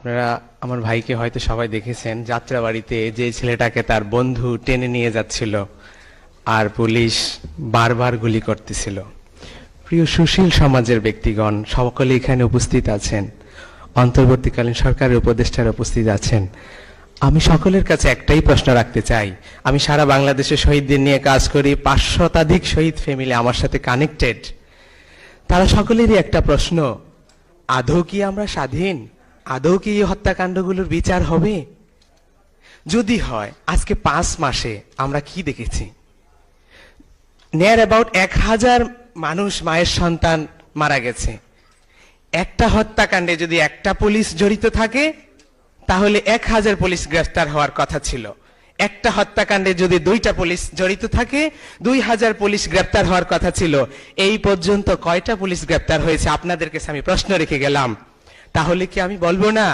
আপনারা আমার ভাইকে হয়তো সবাই দেখেছেন, যাত্রাবাড়িতে যে ছেলেটাকে তার বন্ধু টেনে নিয়ে যাচ্ছিল আর পুলিশ বারবার গুলি করতেছিল। প্রিয় সুশীল সমাজের ব্যক্তিগণ সকলে এখানে উপস্থিত আছেন, অন্তর্বর্তীকালীন সরকারের উপদেষ্টারা উপস্থিত আছেন। আমি সকলের কাছে একটাই প্রশ্ন রাখতে চাই। আমি সারা বাংলাদেশে শহীদদের নিয়ে কাজ করি, 500 শতাধিক শহীদ ফ্যামিলি আমার সাথে কানেক্টেড। তারা সকলেরই একটা প্রশ্ন, আদৌ কি আমরা স্বাধীন? আদৌ কি এই হত্যাকাণ্ডগুলোর বিচার হবে? যদি হয়, আজকে 5 মাসে আমরা কি দেখেছি? নিয়ার অ্যাবাউট 1000 মানুষ, মায়ের সন্তান মারা গেছে। একটা হত্যাকাণ্ডে যদি একটা পুলিশ জড়িত থাকে তাহলে 1000 পুলিশ গ্রেফতার হওয়ার কথা ছিল। একটা হত্যাকাণ্ডে যদি 2টা পুলিশ জড়িত থাকে 2000 পুলিশ গ্রেফতার হওয়ার কথা ছিল। এই পর্যন্ত কয়টা পুলিশ গ্রেফতার হয়েছে আপনাদের কাছে আমি প্রশ্ন রেখে গেলাম। তাহলে কি আমি বলবো না